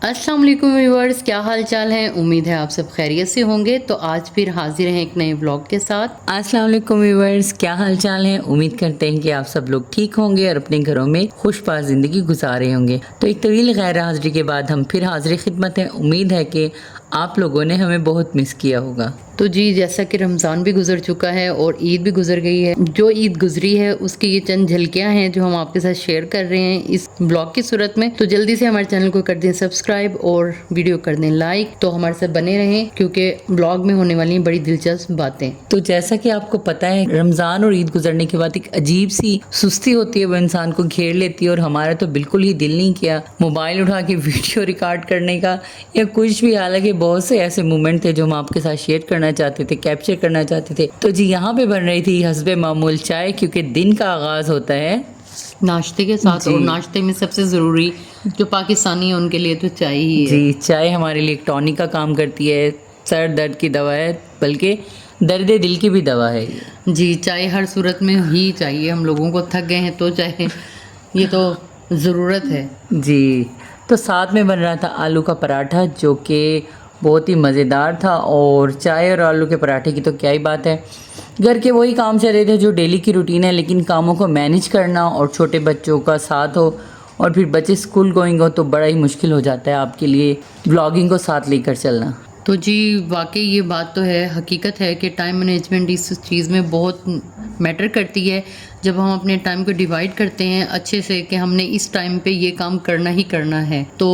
अस्सलाम वालेकुम व्यूअर्स, क्या हाल चाल है। उम्मीद है आप सब खैरियत से होंगे। तो आज फिर हाजिर हैं एक नए व्लॉग के साथ। अस्सलाम वालेकुम व्यूअर्स, क्या हाल चाल है। उम्मीद करते हैं कि आप सब लोग ठीक होंगे और अपने घरों में खुशबाश ज़िंदगी गुजारे होंगे। तो एक तवील गैर हाजिरी के बाद हम फिर हाजिर खिदमत हैं। उम्मीद है कि आप लोगों ने हमें बहुत मिस किया होगा। तो जी, जैसा कि रमज़ान भी गुजर चुका है और ईद भी गुजर गई है। जो ईद गुजरी है उसकी ये चंद झलकियां हैं जो हम आपके साथ शेयर कर रहे हैं इस ब्लॉग की सूरत में। तो जल्दी से हमारे चैनल को कर दें सब्सक्राइब और वीडियो कर दें लाइक, तो हमारे साथ बने रहें क्योंकि ब्लॉग में होने वाली बड़ी दिलचस्प बातें। तो जैसा कि आपको पता है, रमज़ान और ईद गुजरने के बाद एक अजीब सी सुस्ती होती है, वो इंसान को घेर लेती है। और हमारा तो बिल्कुल ही दिल नहीं किया मोबाइल उठा के वीडियो रिकॉर्ड करने का या कुछ भी। हालांकि बहुत से ऐसे मोमेंट थे जो हम आपके साथ शेयर करना चाहते थे, कैप्चर करना चाहते थे। तो जी, यहाँ पे बन रही थी हस्बे मामूल चाय, क्योंकि दिन का आगाज़ होता है नाश्ते के साथ। और नाश्ते में सबसे ज़रूरी जो पाकिस्तानी है उनके लिए तो चाय ही है। जी, चाय हमारे लिए एक टॉनिक का काम करती है, सर दर्द की दवा है, बल्कि दर्द दिल की भी दवा है। जी, चाय हर सूरत में ही चाहिए। हम लोगों को थक गए हैं तो चाहे ये तो ज़रूरत है। जी, तो साथ में बन रहा था आलू का पराठा, जो कि बहुत ही मज़ेदार था। और चाय और आलू के पराठे की तो क्या ही बात है। घर के वही काम चल रहे थे जो डेली की रूटीन है, लेकिन कामों को मैनेज करना और छोटे बच्चों का साथ हो और फिर बच्चे स्कूल गोइंग हो तो बड़ा ही मुश्किल हो जाता है आपके लिए व्लॉगिंग को साथ लेकर चलना। तो जी, वाकई ये बात तो है, हकीकत है कि टाइम मैनेजमेंट इस चीज़ में बहुत मैटर करती है। जब हम अपने टाइम को डिवाइड करते हैं अच्छे से कि हमने इस टाइम पे ये काम करना ही करना है, तो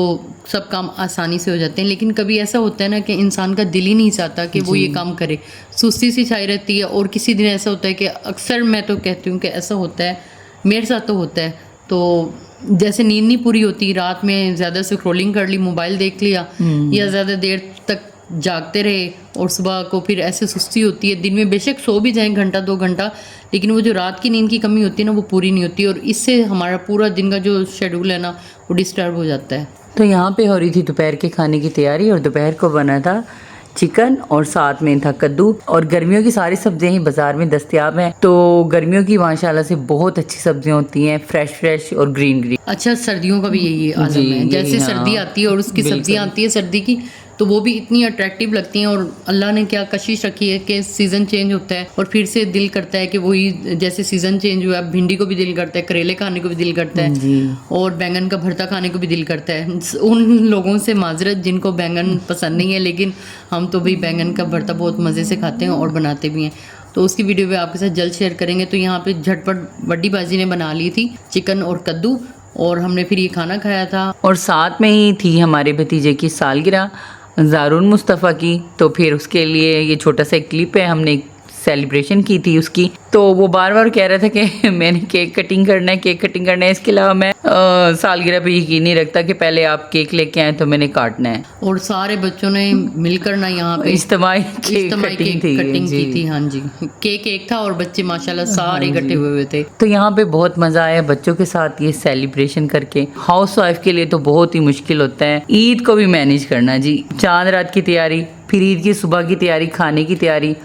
सब काम आसानी से हो जाते हैं। लेकिन कभी ऐसा होता है ना कि इंसान का दिल ही नहीं चाहता कि वो ये काम करे, सुस्ती सी छाई रहती है। और किसी दिन ऐसा होता है कि अक्सर मैं तो कहती हूँ कि ऐसा होता है, मेरे साथ तो होता है। तो जैसे नींद नहीं पूरी होती, रात में ज़्यादा स्क्रॉलिंग कर ली, मोबाइल देख लिया या ज़्यादा देर तक जागते रहे और सुबह को फिर ऐसे सुस्ती होती है। दिन में बेशक सो भी जाएं घंटा 2 घंटा, लेकिन वो जो रात की नींद की कमी होती है ना, वो पूरी नहीं होती और इससे हमारा पूरा दिन का जो शेड्यूल है ना, वो डिस्टर्ब हो जाता है। तो यहाँ पे हो रही थी दोपहर के खाने की तैयारी, और दोपहर को बना था चिकन और साथ में था कद्दू। और गर्मियों की सारी सब्जियां ही बाजार में दस्तयाब हैं, तो गर्मियों की माशाल्लाह से बहुत अच्छी सब्जियां होती हैं, फ्रेश और ग्रीन। अच्छा, सर्दियों का भी यही आलम है। जैसे सर्दी आती है और उसकी सब्जियां आती है सर्दी की, तो वो भी इतनी अट्रैक्टिव लगती हैं। और अल्लाह ने क्या कशिश रखी है कि सीज़न चेंज होता है और फिर से दिल करता है कि वही जैसे सीज़न चेंज हुआ, भिंडी को भी दिल करता है, करेले खाने को भी दिल करता है और बैंगन का भरता खाने को भी दिल करता है। उन लोगों से माजरत जिनको बैंगन पसंद नहीं है, लेकिन हम तो भाई बैंगन का भरता बहुत मज़े से खाते हैं और बनाते भी हैं। तो उसकी वीडियो भी आपके साथ जल्द शेयर करेंगे। तो यहाँ पे झटपट बड्डी बाजी ने बना ली थी चिकन और कद्दू, और हमने फिर ये खाना खाया था। और साथ में ही थी हमारे भतीजे की सालगिरह ज़ारून मुस्तफ़ा की, तो फिर उसके लिए ये छोटा सा एक क्लिप है, हमने सेलिब्रेशन की थी उसकी। तो वो बार बार कह रहा था कि मैंने केक कटिंग करना है। इसके अलावा मैं सालगिरह पे यकीन नहीं रखता कि पहले आप केक लेके आए तो मैंने काटना है। और सारे बच्चों ने मिलकर ना यहाँ पे इज्तिमाई केक कटिंग की थी। हाँ जी, केक एक था और बच्चे माशाल्लाह सारे इकट्ठे हुए थे। तो यहाँ पे बहुत मज़ा आया बच्चों के साथ ये सेलिब्रेशन करके। हाउस वाइफ के लिए तो बहुत ही मुश्किल होता है ईद को भी मैनेज करना। जी, चांद रात की तैयारी, फिर ईद की सुबह की तैयारी, खाने की तैयारी,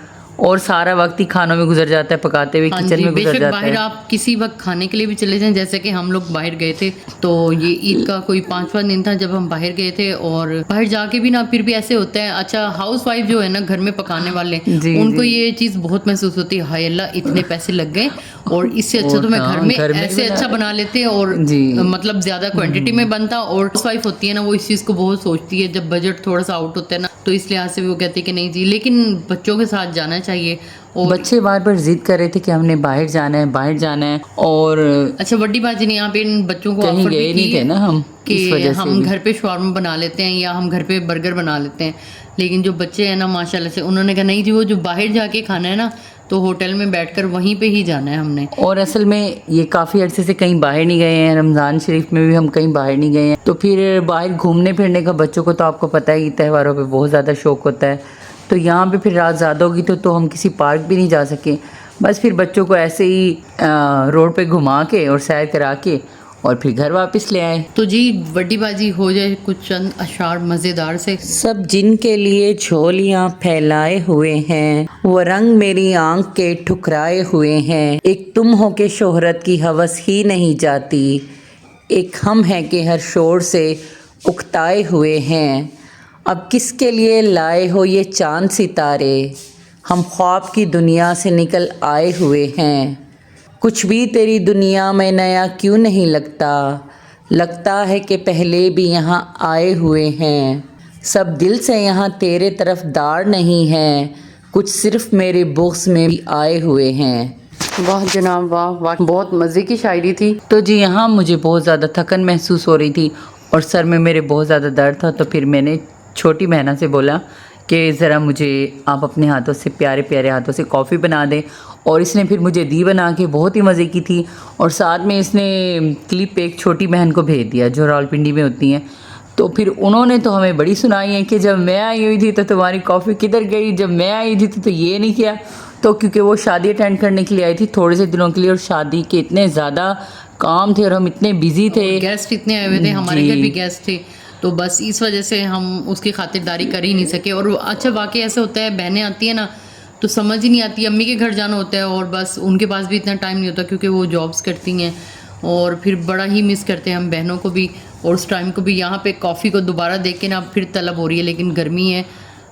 और सारा वक्त ही खानों में गुजर जाता है, पकाते हुए किचन में गुजर जाता है। बाहर आप किसी वक्त खाने के लिए भी चले जाएं, जैसे कि हम लोग बाहर गए थे, तो ये ईद का कोई 5वां दिन था जब हम बाहर गए थे। और बाहर जाके भी ना फिर भी ऐसे होता है, अच्छा हाउस वाइफ जो है ना घर में पकाने वाले, उनको ये चीज़ बहुत महसूस होती है, हाय अल्लाह इतने पैसे लग गए और इससे अच्छा तो मैं घर में ऐसे अच्छा बना लेते हैं और मतलब ज़्यादा क्वान्टिटी में बनता। और हाउस वाइफ होती है ना, वो इस चीज़ को बहुत सोचती है जब बजट थोड़ा सा आउट होता है ना, तो इस लिहाज से वो कहती है कि नहीं जी, लेकिन बच्चों के साथ जाना चाहिए। और बच्चे बार बार जिद कर रहे थे कि हमने बाहर जाना है। और अच्छा, बड़ी बाजी ने यहाँ पे इन बच्चों को कहीं गए नहीं थे ना हम, कि हम घर पे शवारमा बना लेते हैं या हम घर पे बर्गर बना लेते हैं। लेकिन जो बच्चे हैं ना माशाल्लाह से, उन्होंने कहा नहीं जी, वो जो बाहर जाके खाना है ना, तो होटल में बैठकर वहीं पे ही जाना है हमने। और असल में ये काफ़ी अरसे से कहीं बाहर नहीं गए हैं, रमज़ान शरीफ में भी हम कहीं बाहर नहीं गए हैं। तो फिर बाहर घूमने फिरने का बच्चों को तो आपको पता ही, त्योहारों पे बहुत ज़्यादा शौक़ होता है। तो यहाँ पे फिर रात ज़्यादा होगी तो हम किसी पार्क भी नहीं जा सके। बस फिर बच्चों को ऐसे ही रोड पे घुमा के और सैर करा के और फिर घर वापस ले आए। तो जी, बड़ी बाजी हो जाए कुछ चंद अशार मज़ेदार से। सब जिनके लिए झोलियाँ फैलाए हुए हैं, वो रंग मेरी आंख के ठुकराए हुए हैं। एक तुम हो के शोहरत की हवस ही नहीं जाती, एक हम है कि हर शोर से उकताए हुए हैं। अब किसके लिए लाए हो ये चांद सितारे, हम ख्वाब की दुनिया से निकल आए हुए हैं। कुछ भी तेरी दुनिया में नया क्यों नहीं लगता, लगता है कि पहले भी यहाँ आए हुए हैं। सब दिल से यहाँ तेरे तरफदार नहीं हैं, कुछ सिर्फ मेरे बुग़्ज़ में भी आए हुए हैं। वाह जनाब वाह वाह, बहुत मज़े की शायरी थी। तो जी यहाँ मुझे बहुत ज़्यादा थकन महसूस हो रही थी और सर में मेरे बहुत ज़्यादा दर्द था, तो फिर मैंने छोटी बहना से बोला कि ज़रा मुझे आप अपने हाथों से प्यारे प्यारे हाथों से कॉफ़ी बना दें। और इसने फिर मुझे दी बना के, बहुत ही मज़े की थी। और साथ में इसने क्लिप एक छोटी बहन को भेज दिया जो रावलपिंडी में होती हैं। तो फिर उन्होंने तो हमें बड़ी सुनाई है कि जब मैं आई हुई थी तो तुम्हारी कॉफ़ी किधर गई, जब मैं आई थी तो ये नहीं किया। तो क्योंकि वो शादी अटेंड करने के लिए आई थी थोड़े से दिनों के लिए, और शादी के इतने ज़्यादा काम थे और हम इतने बिजी थे, गेस्ट इतने आए हुए थे, हमारे घर भी गेस्ट थे, तो बस इस वजह से हम उसकी खातिरदारी कर ही नहीं सके। और अच्छा वाकई ऐसे होता है, बहनें आती है ना तो समझ ही नहीं आती, अम्मी के घर जाना होता है और बस उनके पास भी इतना टाइम नहीं होता क्योंकि वो जॉब्स करती हैं, और फिर बड़ा ही मिस करते हैं हम बहनों को भी और उस टाइम को भी। यहाँ पे कॉफ़ी को दोबारा देख के ना फिर तलब हो रही है, लेकिन गर्मी है।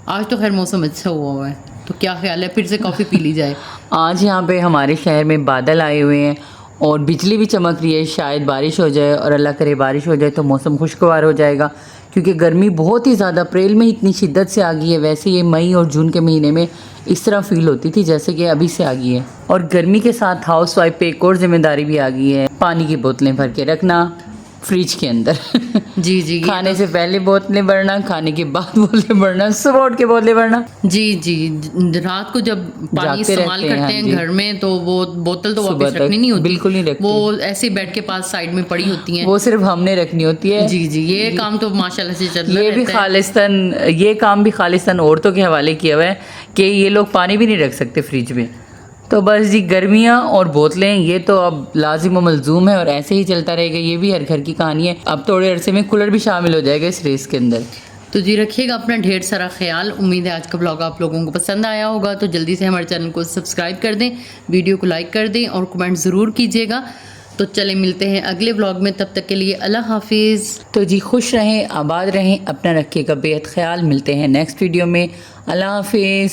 आज तो खैर मौसम अच्छा हुआ है, तो क्या ख्याल है फिर से कॉफ़ी पी ली जाए। आज यहाँ पे हमारे शहर में बादल आए हुए हैं और बिजली भी चमक रही है, शायद बारिश हो जाए, और अल्लाह करे बारिश हो जाए तो मौसम खुशगवार हो जाएगा। क्योंकि गर्मी बहुत ही ज़्यादा अप्रैल में इतनी शिद्दत से आ गई है, वैसे ये मई और जून के महीने में इस तरह फील होती थी जैसे कि अभी से आ गई है। और गर्मी के साथ हाउस वाइफ पे एक और जिम्मेदारी भी आ गई है, पानी की बोतलें भर के रखना फ्रिज के अंदर। जी जी, खाने से पहले बोतलें भरना, खाने के बाद बोतलें भरना, सुबह उठ के बोतलें भरना। जी जी, रात को जब पानी इस्तेमाल करते हैं घर में तो वो बोतल तो वापस रखनी नहीं होती, बिल्कुल नहीं रखती, वो ऐसे बेड के पास साइड में पड़ी होती हैं, वो सिर्फ हमने रखनी होती है। जी जी, ये काम तो माशाल्लाह से चल रहा है। ये काम भी खालिस्तान औरतों के हवाले किया हुआ है कि ये लोग पानी भी नहीं रख सकते फ्रिज में। तो बस जी, गर्मियाँ और बोतलें ये तो अब लाजिम व मलजूम है और ऐसे ही चलता रहेगा, ये भी हर घर की कहानी है। अब थोड़े अरसे में कूलर भी शामिल हो जाएगा इस रेस के अंदर। तो जी रखिएगा अपना ढेर सारा ख्याल। उम्मीद है आज का ब्लॉग आप लोगों को पसंद आया होगा, तो जल्दी से हमारे चैनल को सब्सक्राइब कर दें, वीडियो को लाइक कर दें और कमेंट ज़रूर कीजिएगा। तो चले मिलते हैं अगले ब्लॉग में, तब तक के लिए अल्लाह हाफिज़। तो जी खुश रहें, आबाद रहें, अपना रखिएगा बेहद ख्याल। मिलते हैं नेक्स्ट वीडियो में। अल्लाह हाफिज़।